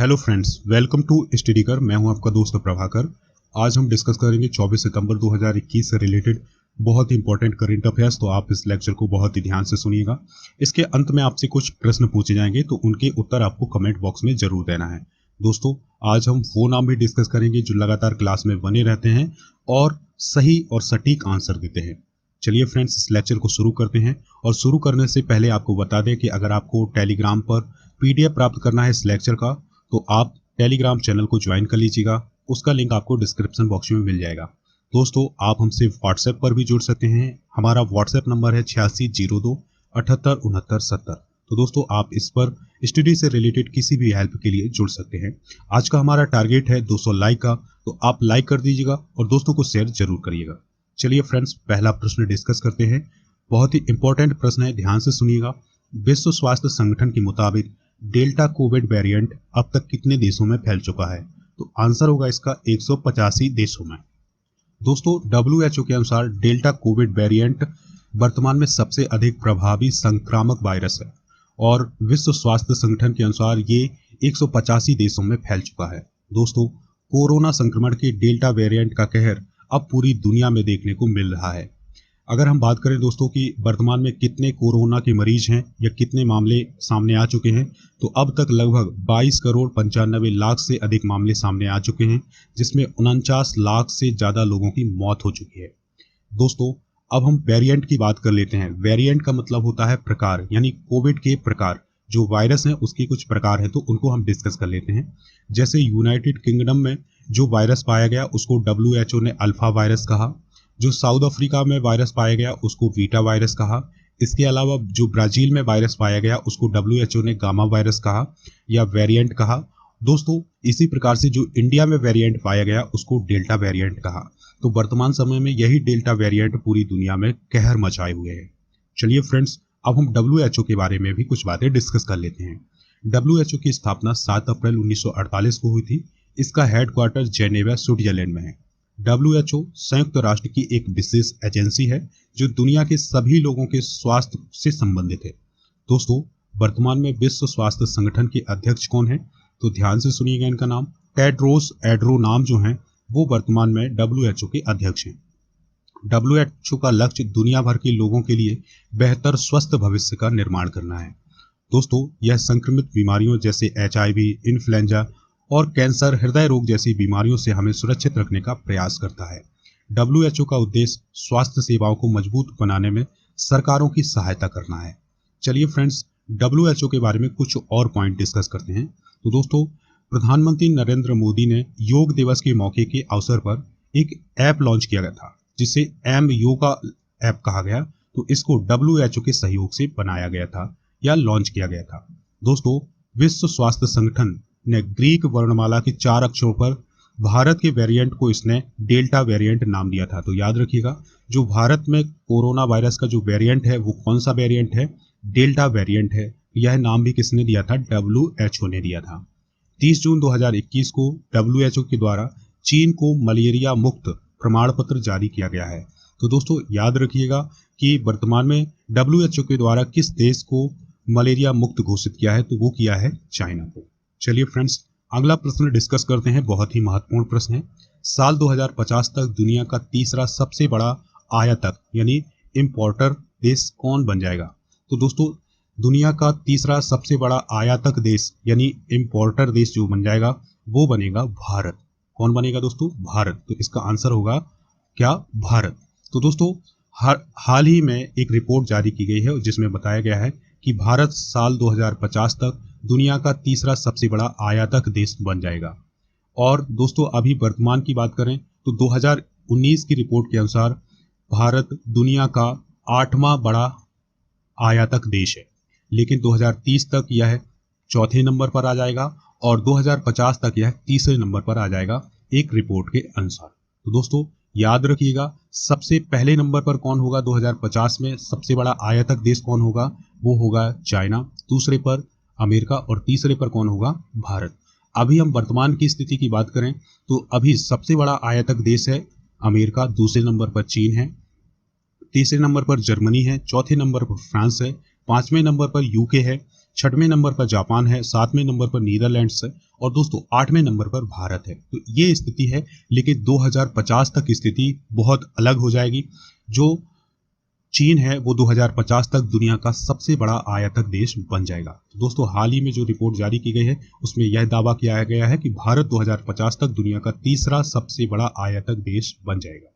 Hello friends, welcome to study कर। मैं हूं आपका दोस्त प्रभाकर। आज हम डिस्कस करेंगे 24 सितंबर 2021 से रिलेटेड बहुत ही इंपॉर्टेंट करंट अफेयर्स। तो आप इस लेक्चर को बहुत ही ध्यान से सुनिएगा। इसके अंत में आपसे कुछ प्रश्न पूछे जाएंगे, तो उनके उत्तर आपको कमेंट बॉक्स में जरूर देना है। दोस्तों, आज हम वो नाम भी डिस्कस करेंगे जो लगातार क्लास में बने रहते हैं और सही और सटीक आंसर देते हैं। चलिए फ्रेंड्स, इस लेक्चर को शुरू करते हैं। और शुरू करने से पहले आपको बता दें कि अगर आपको टेलीग्राम पर पीडीएफ प्राप्त करना है इस लेक्चर का, तो आप टेलीग्राम चैनल को ज्वाइन कर लीजिएगा। उसका लिंक आपको डिस्क्रिप्शन बॉक्स में मिल जाएगा। दोस्तों, आप हमसे व्हाट्सएप पर भी जुड़ सकते हैं। हमारा व्हाट्सएप नंबर है 8602 78 69 70। तो दोस्तों, आप इस पर स्टडी से रिलेटेड किसी भी हेल्प के लिए जुड़ सकते हैं। आज का हमारा टारगेट है 200 लाइक का, तो आप लाइक कर दीजिएगा और दोस्तों को शेयर जरूर करिएगा। चलिए फ्रेंड्स, पहला प्रश्न डिस्कस करते हैं। बहुत ही इंपॉर्टेंट प्रश्न है, ध्यान से सुनिएगा। विश्व स्वास्थ्य संगठन के मुताबिक डेल्टा कोविड वेरिएंट अब तक कितने देशों में फैल चुका है? तो आंसर होगा इसका 185 देशों में। दोस्तों, WHO के अनुसार डेल्टा कोविड वेरिएंट वर्तमान में सबसे अधिक प्रभावी संक्रामक वायरस है और विश्व स्वास्थ्य संगठन के अनुसार ये 185 देशों में फैल चुका है। दोस्तों, कोरोना संक्रमण के डेल्टा वेरिएंट का कहर अब पूरी दुनिया में देखने को मिल रहा है। अगर हम बात करें दोस्तों कि वर्तमान में कितने कोरोना के मरीज हैं या कितने मामले सामने आ चुके हैं, तो अब तक लगभग 22 करोड़ 95 लाख से अधिक मामले सामने आ चुके हैं, जिसमें 49 लाख से ज़्यादा लोगों की मौत हो चुकी है। दोस्तों, अब हम वेरिएंट की बात कर लेते हैं। वेरिएंट का मतलब होता है प्रकार, यानी कोविड के प्रकार। जो वायरस हैं उसके कुछ प्रकार हैं, तो उनको हम डिस्कस कर लेते हैं। जैसे यूनाइटेड किंगडम में जो वायरस पाया गया उसको WHO ने अल्फा वायरस कहा। जो साउथ अफ्रीका में वायरस पाया गया उसको बीटा वायरस कहा। इसके अलावा जो ब्राजील में वायरस पाया गया उसको WHO ने गामा वायरस कहा या वेरिएंट कहा। दोस्तों, इसी प्रकार से जो इंडिया में वेरिएंट पाया गया उसको डेल्टा वेरिएंट कहा। तो वर्तमान समय में यही डेल्टा वेरिएंट पूरी दुनिया में कहर मचाए हुए है। चलिए फ्रेंड्स, अब हम WHO के बारे में भी कुछ बातें डिस्कस कर लेते हैं। WHO की स्थापना 7 अप्रैल 1948 को हुई थी। इसका हेडक्वार्टर जेनेवा, स्विट्जरलैंड में है। WHO संयुक्त राष्ट्र की एक विशेष एजेंसी है जो दुनिया के सभी लोगों के स्वास्थ्य से संबंधित है। दोस्तों, वर्तमान में विश्व स्वास्थ्य संगठन के अध्यक्ष कौन है? तो ध्यान से सुनिएगा इनका नाम। टेड्रोस एड्रोनाम जो हैं वो वर्तमान में WHO के अध्यक्ष हैं। WHO का लक्ष्य दुनिया भर के लोगों के लिए बेहतर स्वस्थ भविष्य का निर्माण करना है। दोस्तों, यह संक्रमित बीमारियों जैसे HIV, इन्फ्लुएंजा और कैंसर, हृदय रोग जैसी बीमारियों से हमें सुरक्षित रखने का प्रयास करता है। WHO का उद्देश्य स्वास्थ्य सेवाओं को मजबूत बनाने में सरकारों की सहायता करना है। चलिए फ्रेंड्स, WHO के बारे में कुछ और पॉइंट डिस्कस करते हैं। तो दोस्तों, प्रधानमंत्री नरेंद्र मोदी ने योग दिवस के मौके के अवसर पर एक ऐप लॉन्च किया गया था जिसे एम योगा ऐप कहा गया। तो इसको WHO के सहयोग से बनाया गया था या लॉन्च किया गया था। दोस्तों, विश्व स्वास्थ्य संगठन ने ग्रीक वर्णमाला के 4 अक्षरों पर भारत के वेरिएंट को इसने डेल्टा वेरिएंट नाम दिया था। तो याद रखिएगा, जो भारत में कोरोना वायरस का जो वेरिएंट है वो कौन सा वेरिएंट है? डेल्टा वेरिएंट है। यह नाम भी किसने दिया था? WHO ने दिया था। 30 जून 2021 को WHO के द्वारा चीन को मलेरिया मुक्त प्रमाण पत्र जारी किया गया है। तो दोस्तों, याद रखिएगा कि वर्तमान में WHO के द्वारा किस देश को मलेरिया मुक्त घोषित किया है? तो वो किया है चाइना को। चलिए फ्रेंड्स, अगला प्रश्न डिस्कस करते हैं। बहुत ही महत्वपूर्ण प्रश्न है। साल 2050 तक दुनिया का तीसरा सबसे बड़ा आयातक यानी इंपोर्टर देश कौन बन जाएगा? तो दोस्तों, दुनिया का तीसरा सबसे बड़ा आयातक देश यानी इंपोर्टर देश जो बन जाएगा वो बनेगा भारत। कौन बनेगा दोस्तों? भारत। तो इसका आंसर होगा क्या? भारत। तो दोस्तों, हाल ही में एक रिपोर्ट जारी की गई है जिसमें बताया गया है कि भारत साल 2050 तक दुनिया का तीसरा सबसे बड़ा आयातक देश बन जाएगा। और दोस्तों, अभी वर्तमान की बात करें तो 2019 की रिपोर्ट के अनुसार भारत दुनिया का 8वां बड़ा आयातक देश है, लेकिन 2030 तक यह चौथे नंबर पर आ जाएगा और 2050 तक यह तीसरे नंबर पर आ जाएगा एक रिपोर्ट के अनुसार। तो दोस्तों, याद रखिएगा, सबसे पहले नंबर पर कौन होगा 2050 में? सबसे बड़ा आयातक देश कौन होगा? वो होगा चाइना। दूसरे पर अमेरिका और तीसरे पर कौन होगा? भारत। अभी हम वर्तमान की स्थिति की बात करें तो अभी सबसे बड़ा आयातक देश है अमेरिका, दूसरे नंबर पर चीन है, तीसरे नंबर पर जर्मनी है, चौथे नंबर पर फ्रांस है, 5वें नंबर पर यूके है, 6वें नंबर पर जापान है, 7वें नंबर पर नीदरलैंड्स है और दोस्तों 8वें नंबर पर भारत है। तो ये स्थिति है, लेकिन 2050 तक स्थिति बहुत अलग हो जाएगी। जो चीन है वो 2050 तक दुनिया का सबसे बड़ा आयातक देश बन जाएगा। तो दोस्तों हाल ही में जो रिपोर्ट जारी की गई है उसमें यह दावा किया गया है कि भारत 2050 तक दुनिया का तीसरा सबसे बड़ा आयातक देश बन जाएगा।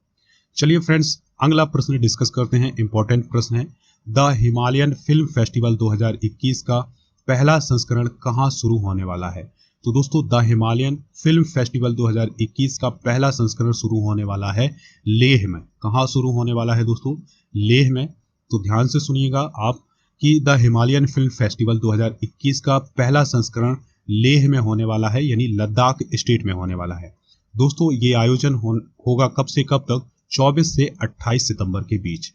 चलिए फ्रेंड्स, अगला प्रश्न डिस्कस करते हैं। इंपॉर्टेंट प्रश्न है, द हिमालयन फिल्म फेस्टिवल 2021 का पहला संस्करण कहाँ शुरू होने वाला है? तो दोस्तों द हिमालयन फिल्म फेस्टिवल 2021 का पहला संस्करण शुरू होने वाला है लेह में। कहाँ शुरू होने वाला है दोस्तों? लेह में। तो ध्यान से सुनिएगा आप कि द हिमालयन फिल्म फेस्टिवल 2021 का पहला संस्करण लेह में होने वाला है, यानी लद्दाख स्टेट में होने वाला है। दोस्तों ये आयोजन होगा कब से कब तक? 24 से 28 सितंबर के बीच।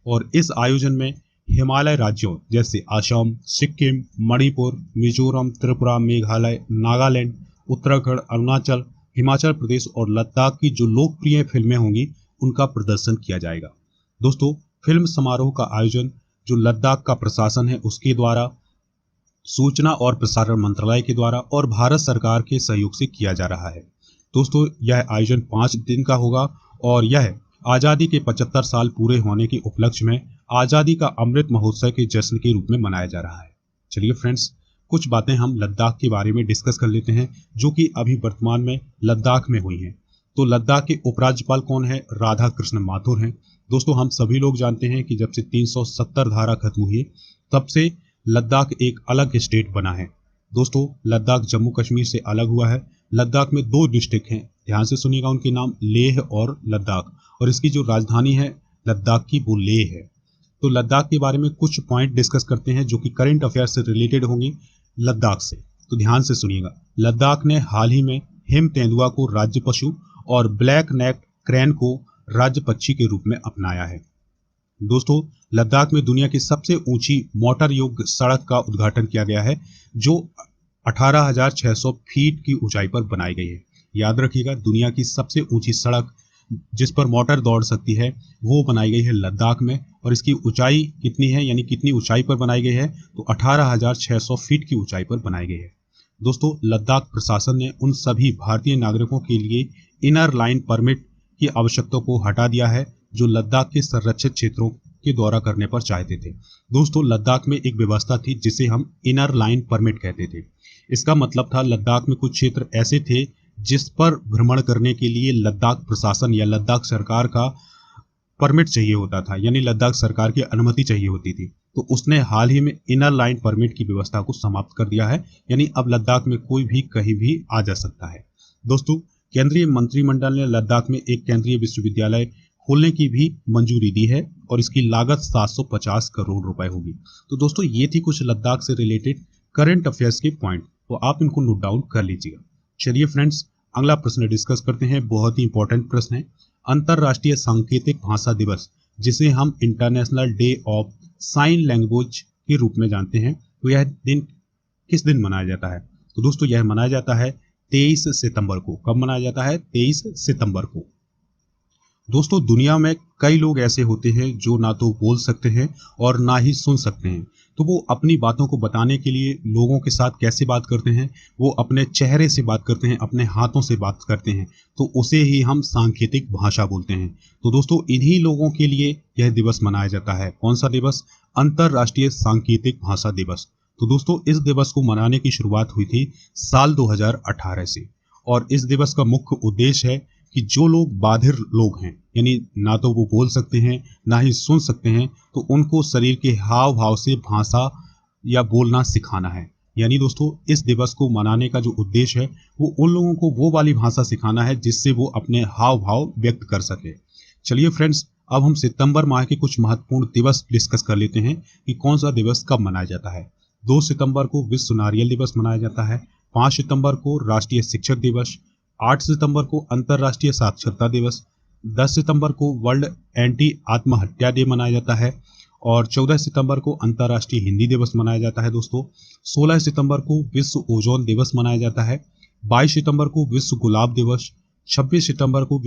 और इस आयोजन में हिमालय राज्यों जैसे असम, सिक्किम, मणिपुर, मिजोरम, त्रिपुरा, मेघालय, नागालैंड, उत्तराखंड, अरुणाचल, हिमाचल प्रदेश और लद्दाख की जो लोकप्रिय फिल्में होंगी उनका प्रदर्शन किया जाएगा। दोस्तों फिल्म समारोह का आयोजन जो लद्दाख का प्रशासन है उसके द्वारा, सूचना और प्रसारण मंत्रालय के द्वारा और भारत सरकार के सहयोग से किया जा रहा है। दोस्तों यह आयोजन 5 दिन का होगा और यह आज़ादी के 75 साल पूरे होने के उपलक्ष्य में आज़ादी का अमृत महोत्सव के जश्न के रूप में मनाया जा रहा है। चलिए फ्रेंड्स, कुछ बातें हम लद्दाख के बारे में डिस्कस कर लेते हैं जो कि अभी वर्तमान में लद्दाख में हुई हैं। तो लद्दाख के उपराज्यपाल कौन है? राधा कृष्ण माथुर हैं। दोस्तों हम सभी लोग जानते हैं कि जब से 370 धारा खत्म हुई तब से लद्दाख एक अलग स्टेट बना है। दोस्तों लद्दाख जम्मू कश्मीर से अलग हुआ है। लद्दाख में 2 डिस्ट्रिक्ट हैं, ध्यान से सुनिएगा उनके नाम, लेह और लद्दाख। और इसकी जो राजधानी है लद्दाख की वो लेह है। तो लद्दाख के बारे में कुछ पॉइंट डिस्कस करते हैं जो कि करंट अफेयर से रिलेटेड होंगी लद्दाख से। तो ध्यान से सुनिएगा। लद्दाख ने हाल ही में हिम तेंदुआ को राज्य पशु और ब्लैक नेक क्रैन को राज्य पक्षी के रूप में अपनाया है। दोस्तों लद्दाख में दुनिया की सबसे ऊंची मोटर योग्य सड़क का उद्घाटन किया गया है जो 18,600 फीट की ऊंचाई पर बनाई गई है। याद रखिएगा, दुनिया की सबसे ऊंची सड़क जिस पर मोटर दौड़ सकती है वो बनाई गई है लद्दाख में। और इसकी ऊंचाई कितनी है, यानी कितनी ऊंचाई पर बनाई गई है? तो 18,600 फीट की ऊंचाई पर बनाई गई है। दोस्तों लद्दाख प्रशासन ने उन सभी भारतीय नागरिकों के लिए इनर लाइन परमिट की आवश्यकता को हटा दिया है जो लद्दाख के संरक्षित क्षेत्रों के दौरा करने पर चाहते थे। दोस्तों लद्दाख में एक व्यवस्था थी जिसे हम इनर लाइन परमिट कहते थे। इसका मतलब था लद्दाख में कुछ क्षेत्र ऐसे थे जिस पर भ्रमण करने के लिए लद्दाख प्रशासन या लद्दाख सरकार का परमिट चाहिए होता था, यानी लद्दाख सरकार की अनुमति चाहिए होती थी। तो उसने हाल ही में इनर लाइन परमिट की व्यवस्था को समाप्त कर दिया है, यानी अब लद्दाख में कोई भी कहीं भी आ जा सकता है। दोस्तों केंद्रीय मंत्रिमंडल ने लद्दाख में एक केंद्रीय विश्वविद्यालय खोलने की भी मंजूरी दी है और इसकी लागत 750 करोड़ रुपए होगी। तो दोस्तों ये थी कुछ लद्दाख से रिलेटेड करंट अफेयर्स के पॉइंट, तो आप इनको नोट डाउन कर लीजिएगा। चलिए फ्रेंड्स, अगला प्रश्न डिस्कस करते हैं। बहुत ही इंपॉर्टेंट प्रश्न है। अंतरराष्ट्रीय सांकेतिक भाषा दिवस, जिसे हम international day of sine language के रूप में जानते हैं, तो यह दिन किस दिन मनाया जाता है? तो दोस्तों यह मनाया जाता है 23 सितंबर को। कब मनाया जाता है? 23 सितंबर को। दोस्तों दुनिया में कई लोग ऐसे होते हैं जो ना तो बोल सकते हैं और ना ही सुन सकते हैं। तो वो अपनी बातों को बताने के लिए लोगों के साथ कैसे बात करते हैं? वो अपने चेहरे से बात करते हैं, अपने हाथों से बात करते हैं। तो उसे ही हम सांकेतिक भाषा बोलते हैं। तो दोस्तों इन्हीं लोगों के लिए यह दिवस मनाया जाता है। कौन सा दिवस? अंतरराष्ट्रीय सांकेतिक भाषा दिवस। तो दोस्तों इस दिवस को मनाने की शुरुआत हुई थी साल 2018 से और इस दिवस का मुख्य उद्देश्य है कि जो लोग बाधिर लोग हैं, यानी ना तो वो बोल सकते हैं ना ही सुन सकते हैं, तो उनको शरीर के हाव भाव से भाषा या बोलना सिखाना है। यानी दोस्तों इस दिवस को मनाने का जो उद्देश्य है वो उन लोगों को वो वाली भाषा सिखाना है जिससे वो अपने हाव भाव व्यक्त कर सके। चलिए फ्रेंड्स, अब हम सितंबर माह के कुछ महत्वपूर्ण दिवस डिस्कस कर लेते हैं कि कौन सा दिवस कब मनाया जाता है। 2 सितंबर को विश्व नारियल दिवस मनाया जाता है। 5 सितंबर को राष्ट्रीय शिक्षक दिवस। 8 सितंबर को अंतर्राष्ट्रीय साक्षरता दिवस। 10 सितंबर को वर्ल्ड एंटी आत्महत्या डे मनाया जाता है और 14 सितंबर को अंतर्राष्ट्रीय हिंदी दिवस मनाया जाता है। दोस्तों 16 सितंबर को विश्व ओजोन दिवस मनाया जाता है। 22 सितंबर को विश्व गुलाब दिवस। 26 सितंबर को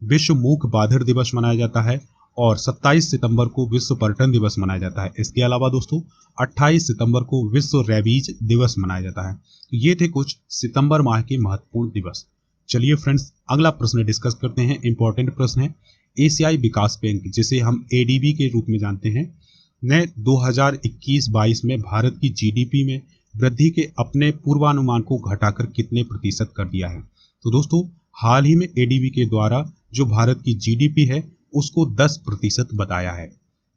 विश्व मूक बाधिर दिवस मनाया जाता है और 27 सितंबर को विश्व पर्यटन दिवस मनाया जाता है। इसके अलावा दोस्तों 28 सितंबर को विश्व रेबीज दिवस मनाया जाता है। तो ये थे कुछ सितंबर माह के महत्वपूर्ण दिवस। चलिए फ्रेंड्स, अगला प्रश्न डिस्कस करते हैं। इंपॉर्टेंट प्रश्न है। एशियाई विकास बैंक, जिसे हम एडीबी के रूप में जानते हैं, ने 2021-22 में भारत की जीडीपी में वृद्धि के अपने पूर्वानुमान को घटाकर कितने प्रतिशत कर दिया है? तो दोस्तों हाल ही में एडीबी के द्वारा जो भारत की जीडीपी है उसको 10% बताया है।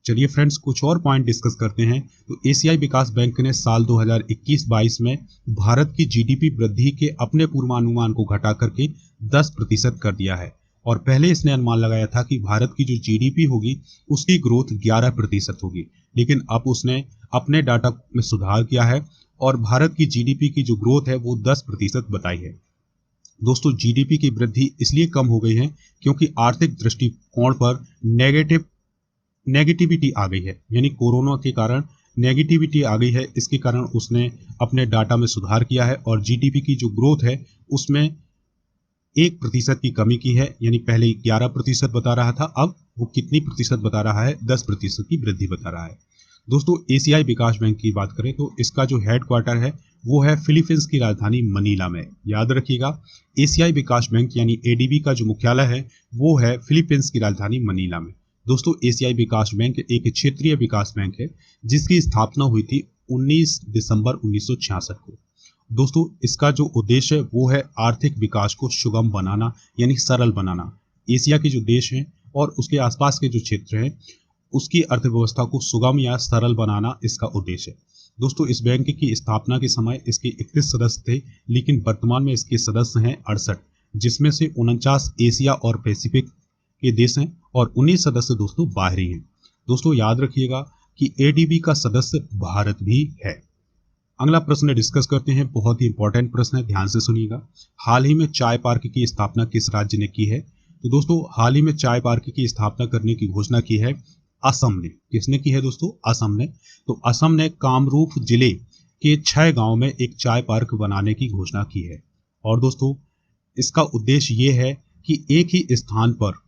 चलिए फ्रेंड्स, कुछ और पॉइंट डिस्कस करते हैं। तो एशियाई विकास बैंक ने साल 2021-22 में भारत की जीडीपी वृद्धि के अपने पूर्वानुमान को घटा करके 10% कर दिया है। और पहले इसने अनुमान लगाया था कि भारत की जो जीडीपी होगी उसकी ग्रोथ 11% होगी, लेकिन अब उसने अपने डाटा में सुधार किया है और भारत की जीडीपी की जो ग्रोथ है वो 10% बताई है। दोस्तों जीडीपी की वृद्धि इसलिए कम हो गई है क्योंकि आर्थिक दृष्टिकोण पर नेगेटिविटी आ गई है, यानी कोरोना के कारण नेगेटिविटी आ गई है। इसके कारण उसने अपने डाटा में सुधार किया है और जीडीपी की जो ग्रोथ है उसमें 1% की कमी की है, यानी पहले 11% बता रहा था, अब वो कितनी प्रतिशत बता रहा है? 10% की वृद्धि बता रहा है। दोस्तों एशियाई विकास बैंक की बात करें तो इसका जो हेडक्वार्टर है वो है फिलीपींस की राजधानी मनीला में। याद रखिएगा, एशियाई विकास बैंक यानी एडीबी का जो मुख्यालय है वो है फिलीपींस की राजधानी मनीला में। दोस्तों एशियाई विकास बैंक एक क्षेत्रीय विकास बैंक है जिसकी स्थापना हुई थी 19 दिसंबर 1966 को। दोस्तों इसका जो उद्देश्य है वो है आर्थिक विकास को सुगम बनाना, यानी सरल बनाना। एशिया के जो देश हैं और उसके आसपास के जो क्षेत्र हैं उसकी अर्थव्यवस्था को सुगम या सरल बनाना इसका उद्देश्य है। दोस्तों इस बैंक की स्थापना के समय इसके 31 सदस्य थे, लेकिन वर्तमान में इसके सदस्य हैं 68, जिसमें से 49 एशिया और पैसिफिक के देश हैं और 19 सदस्य दोस्तों बाहरी हैं। दोस्तों याद रखिएगा कि एडीबी का सदस्य भारत भी है। अगला प्रश्न डिस्कस करते हैं, बहुत ही इंपॉर्टेंट प्रश्न है, ध्यान से सुनिएगा। हाल ही में चाय पार्क की स्थापना किस राज्य ने की है? तो दोस्तों हाल ही में चाय पार्क की स्थापना करने की घोषणा की है असम ने। किसने की है दोस्तों? असम ने। तो असम ने कामरूप जिले के 6 गांव में एक चाय पार्क बनाने की घोषणा की है। और दोस्तों इसका उद्देश्य ये है कि एक ही स्थान पर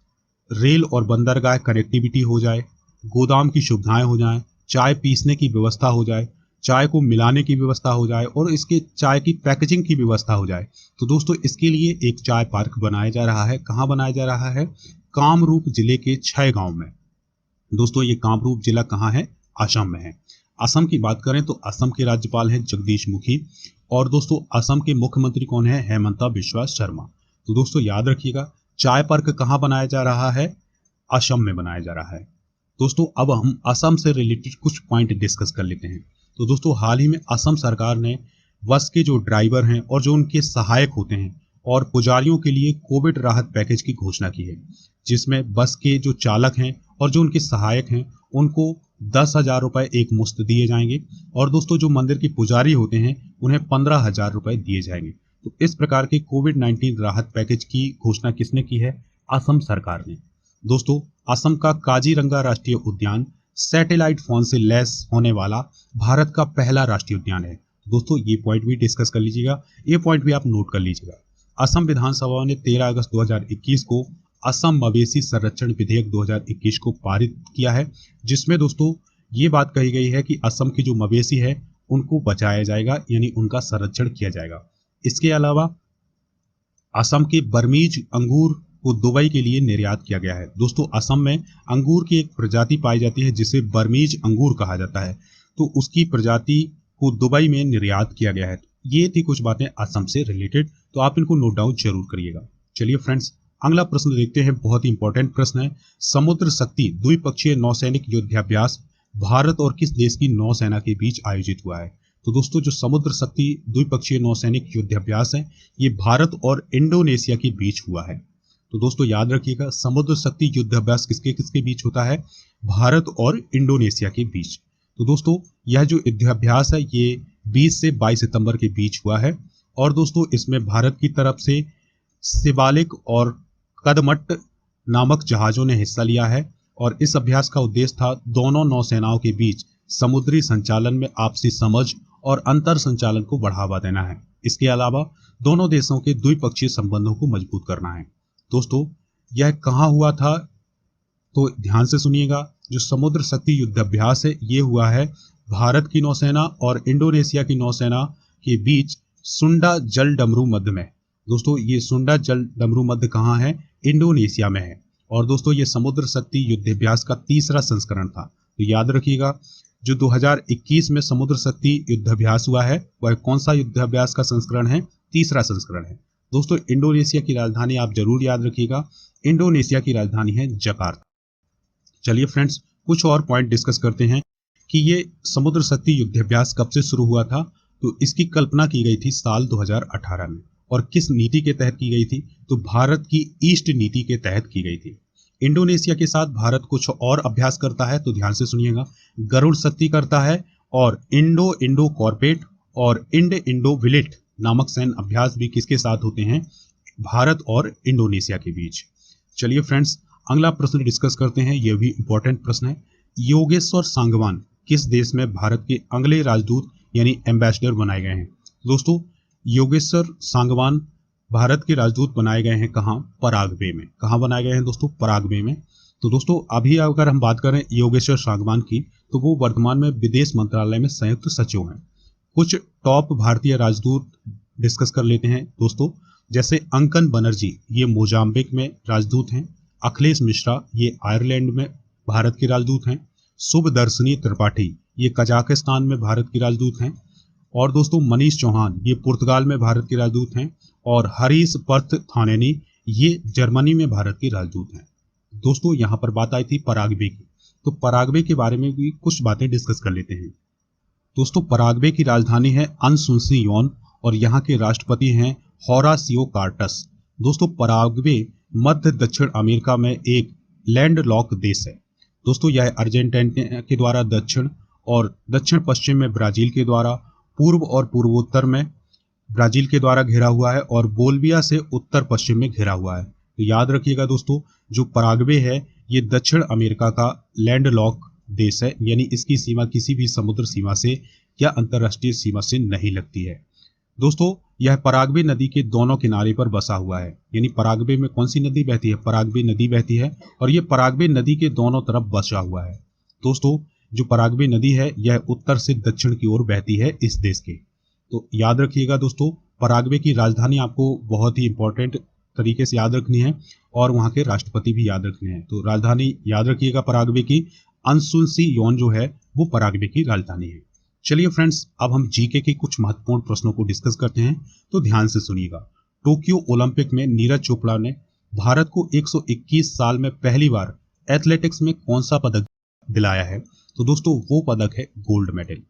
रेल और बंदरगाह कनेक्टिविटी हो जाए, गोदाम की सुविधाएं हो जाएं, चाय पीसने की व्यवस्था हो जाए, चाय को मिलाने की व्यवस्था हो जाए और इसके चाय की पैकेजिंग की व्यवस्था हो जाए। तो दोस्तों इसके लिए एक चाय पार्क बनाया जा रहा है। कहाँ बनाया जा रहा है? कामरूप जिले के 6 गांव में। दोस्तों ये कामरूप जिला कहाँ है? असम में है। असम की बात करें तो असम के राज्यपाल हैं जगदीश मुखी और दोस्तों असम के मुख्यमंत्री कौन है? हेमंता बिस्वा शर्मा। तो दोस्तों याद रखिएगा, चाय पार्क कहाँ बनाया जा रहा है? असम में बनाया जा रहा है। दोस्तों अब हम असम से रिलेटेड कुछ पॉइंट डिस्कस कर लेते हैं। तो दोस्तों हाल ही में असम सरकार ने बस के जो ड्राइवर हैं और जो उनके सहायक होते हैं और पुजारियों के लिए कोविड राहत पैकेज की घोषणा की है, जिसमें बस के जो चालक हैं और जो उनके सहायक हैं उनको 10,000 रुपये एक मुश्त दिए जाएंगे और दोस्तों जो मंदिर के पुजारी होते हैं उन्हें 15,000 रुपये दिए जाएंगे। तो इस प्रकार के कोविड-19 राहत पैकेज की घोषणा किसने की है? असम सरकार ने। दोस्तों असम का काजीरंगा राष्ट्रीय उद्यान सैटेलाइट फोन से लैस होने वाला भारत का पहला राष्ट्रीय उद्यान है। दोस्तों ये पॉइंट भी डिस्कस कर लीजिएगा, ये पॉइंट भी आप नोट कर लीजिएगा। असम विधानसभा ने 13 अगस्त 2021 को असम मवेशी संरक्षण विधेयक 2021 को पारित किया है, जिसमें दोस्तों ये बात कही गई है कि असम की जो मवेशी है उनको बचाया जाएगा, यानी उनका संरक्षण किया जाएगा। इसके अलावा असम के बर्मीज अंगूर को दुबई के लिए निर्यात किया गया है। दोस्तों असम में अंगूर की एक प्रजाति पाई जाती है जिसे बर्मीज अंगूर कहा जाता है, तो उसकी प्रजाति को दुबई में निर्यात किया गया है। ये थी कुछ बातें असम से रिलेटेड, तो आप इनको नोट डाउन जरूर करिएगा। चलिए फ्रेंड्स अगला प्रश्न देखते हैं, बहुत ही इंपॉर्टेंट प्रश्न है। समुद्र शक्ति द्विपक्षीय नौसैनिक युद्धाभ्यास भारत और किस देश की नौसेना के बीच आयोजित हुआ है? तो दोस्तों जो समुद्र शक्ति द्विपक्षीय नौसैनिक युद्धाभ्यास है ये भारत और इंडोनेशिया के बीच हुआ है। तो दोस्तों याद रखिएगा, समुद्र शक्ति युद्धाभ्यास किसके किसके बीच होता है? भारत और इंडोनेशिया के बीच। तो दोस्तों यह जो युद्धाभ्यास है ये 20 से 22 सितंबर के बीच हुआ है और दोस्तों इसमें भारत की तरफ से शिवालिक और कदमट नामक जहाजों ने हिस्सा लिया है और इस अभ्यास का उद्देश्य था दोनों नौसेनाओं के बीच समुद्री संचालन में आपसी समझ और अंतर संचालन को बढ़ावा देना है। इसके अलावा दोनों देशों के द्विपक्षीय संबंधों को मजबूत करना है। दोस्तों यह कहाँ हुआ था? तो ध्यान से सुनिएगा, जो समुद्र शक्ति युद्धाभ्यास है ये हुआ है भारत की नौसेना और इंडोनेशिया की नौसेना के बीच सुंडा जल डमरू मध्य में। दोस्तों ये सुंडा जल डमरू मध्य कहाँ है? इंडोनेशिया में है। और दोस्तों ये समुद्र शक्ति युद्धाभ्यास का तीसरा संस्करण था। तो याद रखिएगा, जो 2021 में समुद्र शक्ति युद्धाभ्यास हुआ है वह कौन सा युद्धाभ्यास का संस्करण है? तीसरा संस्करण है। दोस्तों इंडोनेशिया की राजधानी आप जरूर याद रखिएगा, इंडोनेशिया की राजधानी है जकार्ता। चलिए फ्रेंड्स, कुछ और पॉइंट डिस्कस करते हैं कि ये समुद्र शक्ति युद्धाभ्यास कब से शुरू हुआ था। तो इसकी कल्पना की गई थी साल 2018 में। और किस नीति के तहत की गई थी? तो भारत की ईस्ट नीति के तहत की गई थी। इंडोनेशिया के साथ भारत कुछ और अभ्यास करता है, तो ध्यान से सुनिएगा। गरुड़ शक्ति करता है और इंडो इंडो कॉर्पेट और इंडो विलिट नामक सैन्य अभ्यास भी किसके साथ होते हैं? भारत और इंडोनेशिया के बीच। चलिए फ्रेंड्स, अगला प्रश्न डिस्कस करते हैं, यह भी इंपॉर्टेंट प्रश्न है। योगेश्वर सांगवान किस देश में भारत के अगले राजदूत यानी एम्बेसडर बनाए गए हैं? दोस्तों योगेश्वर सांगवान भारत के राजदूत बनाए गए हैं कहाँ? पराग्वे में। कहाँ बनाए गए हैं दोस्तों? पराग्वे में। तो दोस्तों अभी अगर हम बात करें योगेश्वर सांगवान की, तो वो वर्तमान में विदेश मंत्रालय में संयुक्त सचिव हैं। कुछ टॉप भारतीय राजदूत डिस्कस कर लेते हैं दोस्तों, जैसे अंकन बनर्जी ये मोजाम्बिक में राजदूत हैं। अखिलेश मिश्रा ये आयरलैंड में भारत के राजदूत हैं। शुभदर्शनी त्रिपाठी ये कजाकिस्तान में भारत की राजदूत हैं। और दोस्तों मनीष चौहान ये पुर्तगाल में भारत के राजदूत हैं। और हरीश पर्थ थानेनी ये जर्मनी में भारत के राजदूत हैं। दोस्तों यहाँ पर बात आई थी पराग्वे की, तो पराग्वे के बारे में भी कुछ बातें डिस्कस कर लेते हैं। दोस्तों पराग्वे की राजधानी है असुंसियोन और यहाँ के राष्ट्रपति हैं होरासियो कार्टस। दोस्तों पराग्वे मध्य दक्षिण अमेरिका में एक लैंडलॉक देश है। दोस्तों यह अर्जेंटीना के द्वारा दक्षिण और दक्षिण पश्चिम में ब्राजील के द्वारा, पूर्व और पूर्वोत्तर में ब्राजील के द्वारा घिरा हुआ है और बोल्विया से उत्तर पश्चिम में घिरा हुआ है। तो याद रखिएगा दोस्तों, जो पराग्वे है ये दक्षिण अमेरिका का लैंडलॉक देश है, यानी इसकी सीमा किसी भी समुद्र सीमा से या अंतर्राष्ट्रीय सीमा से नहीं लगती है। दोस्तों यह पराग्वे नदी के दोनों किनारे पर बसा हुआ है, यानी पराग्वे में कौन सी नदी बहती है? पराग्वे नदी बहती है और ये पराग्वे नदी के दोनों तरफ बसा हुआ है। दोस्तों जो पराग्वे नदी है यह उत्तर से दक्षिण की ओर बहती है इस देश के। तो याद रखिएगा दोस्तों, पराग्वे की राजधानी आपको बहुत ही इंपॉर्टेंट तरीके से याद रखनी है और वहाँ के राष्ट्रपति भी याद रखने हैं। तो राजधानी याद रखिएगा पराग्वे की, असुंसियोन जो है वो पराग्वे की राजधानी है। चलिए फ्रेंड्स, अब हम जीके के कुछ महत्वपूर्ण प्रश्नों को डिस्कस करते हैं, तो ध्यान से सुनिएगा। टोक्यो ओलंपिक में नीरज चोपड़ा ने भारत को 121 साल में पहली बार एथलेटिक्स में कौन सा पदक दिलाया है? तो दोस्तों वो पदक है गोल्ड मेडल।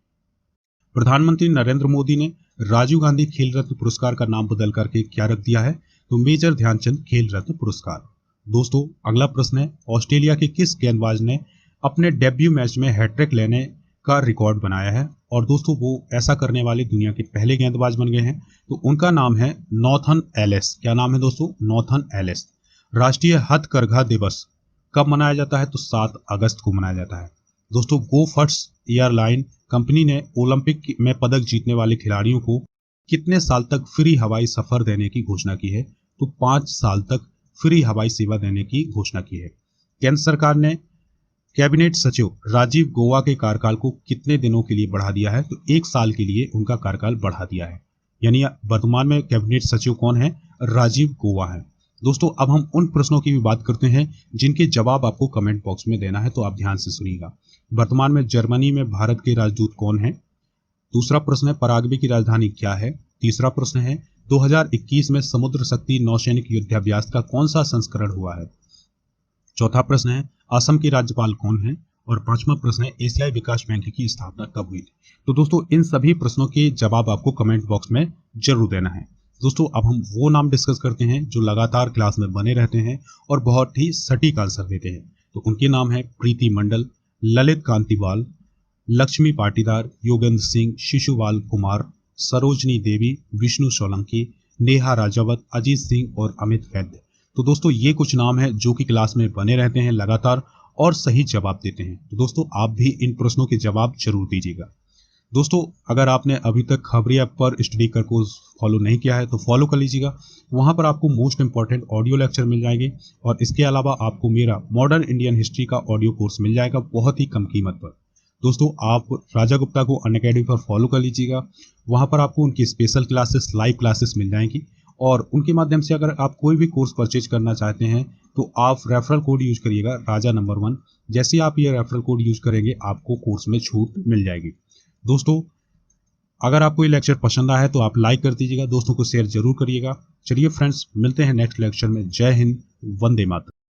प्रधानमंत्री नरेंद्र मोदी ने राजीव गांधी खेल रत्न पुरस्कार का नाम बदल करके क्या रख दिया है? तो मेजर ध्यानचंद खेल रत्न पुरस्कार। दोस्तों अगला प्रश्न है, ऑस्ट्रेलिया के किस गेंदबाज ने अपने डेब्यू मैच में हैट्रिक लेने का रिकॉर्ड बनाया है? और दोस्तों वो ऐसा करने वाले दुनिया के पहले गेंदबाज बन गए हैं, तो उनका नाम है नॉथन एलिस। क्या नाम है दोस्तों? Nathan Ellis. राष्ट्रीय हथकरघा दिवस कब मनाया जाता है? तो 7 अगस्त को मनाया जाता है। दोस्तों गो फर्स्ट एयरलाइन कंपनी ने ओलंपिक में पदक जीतने वाले खिलाड़ियों को कितने साल तक फ्री हवाई सफर देने की घोषणा की है? तो 5 साल तक फ्री हवाई सेवा देने की घोषणा की है। केंद्र सरकार ने कैबिनेट सचिव राजीव गौबा के कार्यकाल को कितने दिनों के लिए बढ़ा दिया है? तो 1 साल के लिए उनका कार्यकाल बढ़ा दिया है। यानी वर्तमान में कैबिनेट सचिव कौन है? राजीव गौबा है। दोस्तों अब हम उन प्रश्नों की भी बात करते हैं जिनके जवाब आपको कमेंट बॉक्स में देना है, तो आप ध्यान से सुनिएगा। वर्तमान में जर्मनी में भारत के राजदूत कौन है? दूसरा प्रश्न है पराग्वे की राजधानी क्या है? तीसरा प्रश्न है 2021 में समुद्र शक्ति नौसैनिक युद्धाभ्यास का कौन सा संस्करण हुआ है? चौथा प्रश्न है असम के राज्यपाल कौन है? और पांचवा प्रश्न है एशियाई विकास बैंक की स्थापना कब हुई थी? तो दोस्तों इन सभी प्रश्नों के जवाब आपको कमेंट बॉक्स में जरूर देना है। दोस्तों अब हम वो नाम डिस्कस करते हैं जो लगातार क्लास में बने रहते हैं और बहुत ही सटीक आंसर देते हैं। तो उनके नाम है प्रीति मंडल, ललित कांतिवाल, लक्ष्मी पाटीदार, योगेंद्र सिंह, शिशुपाल कुमार, सरोजनी देवी, विष्णु सोलंकी, नेहा राजावत, अजीत सिंह और अमित वैद्य। तो दोस्तों ये कुछ नाम हैं जो कि क्लास में बने रहते हैं लगातार और सही जवाब देते हैं। तो दोस्तों आप भी इन प्रश्नों के जवाब जरूर दीजिएगा। दोस्तों, अगर आपने अभी तक खबरी ऐप पर स्टडी कर कोर्स फॉलो नहीं किया है तो फॉलो कर लीजिएगा। वहाँ पर आपको मोस्ट इंपॉर्टेंट ऑडियो लेक्चर मिल जाएंगे और इसके अलावा आपको मेरा मॉडर्न इंडियन हिस्ट्री का ऑडियो कोर्स मिल जाएगा बहुत ही कम कीमत पर। दोस्तों, आप राजा गुप्ता को अनअकैडमी पर फॉलो कर लीजिएगा। वहाँ पर आपको उनकी स्पेशल क्लासेस, लाइव क्लासेस मिल जाएंगी और उनके माध्यम से अगर आप कोई भी कोर्स परचेज करना चाहते हैं तो आप रेफरल कोड यूज करिएगा राजा नंबर 1। जैसे आप ये रेफरल कोड यूज करेंगे आपको कोर्स में छूट मिल जाएगी। दोस्तों, अगर आपको ये लेक्चर पसंद आया है तो आप लाइक कर दीजिएगा, दोस्तों को शेयर जरूर करिएगा। चलिए फ्रेंड्स, मिलते हैं नेक्स्ट लेक्चर में। जय हिंद, वंदे मातरम।